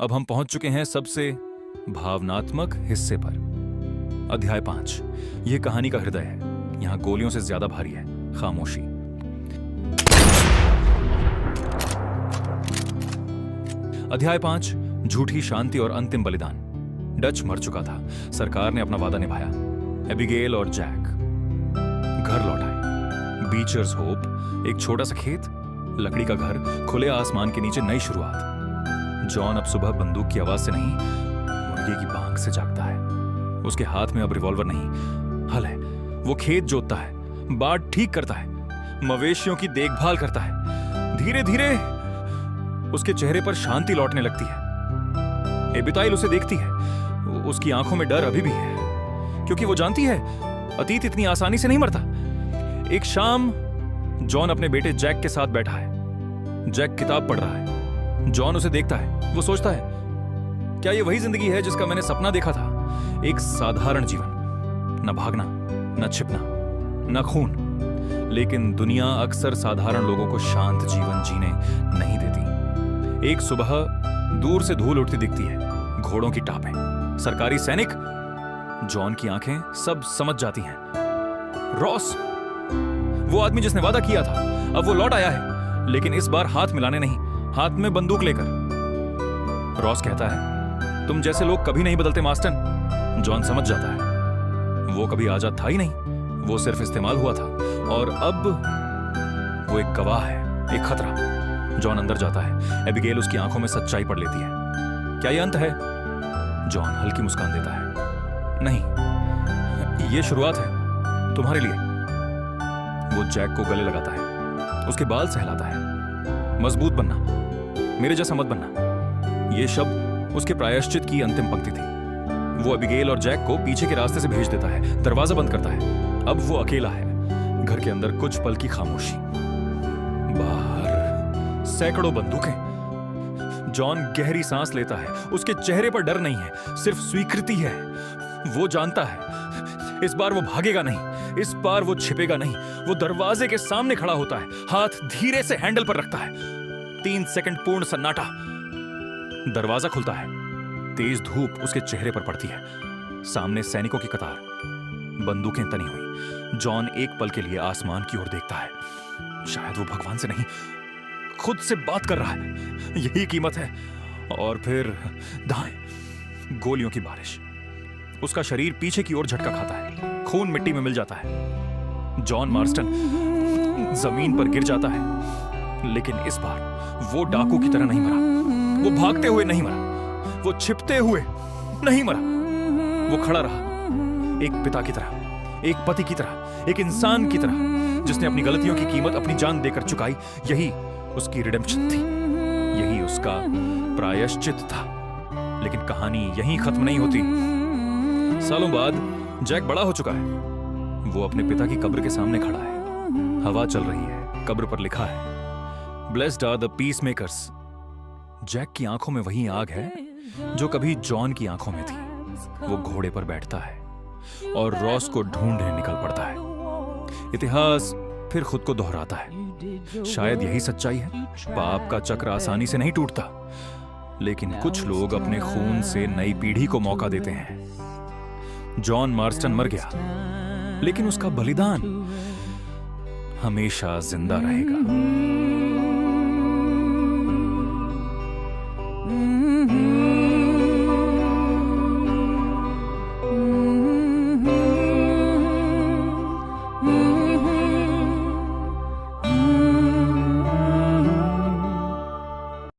अब हम पहुंच चुके हैं सबसे भावनात्मक हिस्से पर। अध्याय 5। यह कहानी का हृदय है। यहां गोलियों से ज्यादा भारी है खामोशी। अध्याय 5। झूठी शांति और अंतिम बलिदान। डच मर चुका था। सरकार ने अपना वादा निभाया। एबिगेल और जैक घर लौट आए। बीचर्स होप, एक छोटा सा खेत, लकड़ी का घर, खुले आसमान के नीचे नई शुरुआत। जॉन अब सुबह बंदूक की आवाज से नहीं, मुर्गे की बांग से जागता है। उसके हाथ में अब रिवॉल्वर नहीं, हल है। वो खेत जोतता है, बाट ठीक करता है, मवेशियों की देखभाल करता है। धीरे धीरे उसके चेहरे पर शांति लौटने लगती है। एबिटाइल उसे देखती है। उसकी आंखों में डर अभी भी है, क्योंकि वो जानती है अतीत इतनी आसानी से नहीं मरता। एक शाम जॉन अपने बेटे जैक के साथ बैठा है। जैक किताब पढ़ रहा है। जॉन उसे देखता है। वो सोचता है, क्या ये वही जिंदगी है जिसका मैंने सपना देखा था? एक साधारण जीवन, न भागना, न छिपना, न खून। लेकिन दुनिया अक्सर साधारण लोगों को शांत जीवन जीने नहीं देती। एक सुबह दूर से धूल उठती दिखती है, घोड़ों की टापें, सरकारी सैनिक। जॉन की आंखें सब समझ जाती हैं। रॉस, वो आदमी जिसने वादा किया था, अब वो लौट आया है, लेकिन इस बार हाथ मिलाने नहीं, हाथ में बंदूक लेकर। रॉस कहता है, तुम जैसे लोग कभी नहीं बदलते मास्टन। जॉन समझ जाता है वो कभी आजाद था ही नहीं, वो सिर्फ इस्तेमाल हुआ था, और अब वो एक गवाह है, एक खतरा। जॉन अंदर जाता है। एबिगेल उसकी आंखों में सच्चाई पढ़ लेती है। क्या ये अंत है? जॉन हल्की मुस्कान देता है। नहीं, ये शुरुआत है तुम्हारे लिए। वो जैक को गले लगाता है, उसके बाल सहलाता है। मजबूत बनना, मेरे जैसा मत बनना। ये शब्द उसके प्रायश्चित की अंतिम पंक्ति थी। वो एबिगेल और जैक को पीछे के रास्ते से भेज देता है, दरवाजा बंद करता है। अब वो अकेला है। घर के अंदर कुछ पल की खामोशी। बाहर सैकड़ों बंदूकें। जॉन गहरी सांस लेता है। उसके चेहरे पर डर नहीं है, सिर्फ स्वीकृति है। वो जानता है इस बार वो भागेगा नहीं, इस बार वो छिपेगा नहीं। वो दरवाजे के सामने खड़ा होता है, हाथ धीरे से हैंडल पर रखता है। 3 सेकंड पूर्ण सन्नाटा। दरवाजा खुलता है। तेज धूप उसके चेहरे पर पड़ती है। सामने सैनिकों की कतार, बंदूकें तनी हुई। जॉन एक पल के लिए आसमान की ओर देखता है। शायद वो भगवान से नहीं, खुद से बात कर रहा है। यही कीमत है। और फिर दाएं, गोलियों की बारिश। उसका शरीर पीछे की ओर झटका खाता है। खून मिट्टी में मिल जाता है। जॉन मार्स्टन जमीन पर गिर जाता है। लेकिन इस बार वो डाकू की तरह नहीं मरा, वो भागते हुए नहीं मरा, वो छिपते हुए नहीं मरा। वो खड़ा रहा, एक पिता की तरह, एक पति की तरह, एक इंसान की तरह, जिसने अपनी गलतियों की कीमत अपनी जान देकर चुकाई। यही उसकी रिडेम्पशन थी, यही उसका प्रायश्चित था। लेकिन कहानी यहीं खत्म नहीं होती। सालों बाद जैक बड़ा हो चुका है। वो अपने पिता की कब्र के सामने खड़ा है। हवा चल रही है। कब्र पर लिखा है, blessed are the peacemakers. Jack की आंखों में वही आग है जो कभी जॉन की आंखों में थी। वो घोड़े पर बैठता है और रॉस को ढूंढने निकल पड़ता है। इतिहास फिर खुद को दोहराता है। शायद यही सच्चाई है। पाप का चक्र आसानी से नहीं टूटता, लेकिन कुछ लोग अपने खून से नई पीढ़ी को मौका देते हैं। जॉन मार्स्टन मर गया, लेकिन उसका बलिदान हमेशा जिंदा रहेगा।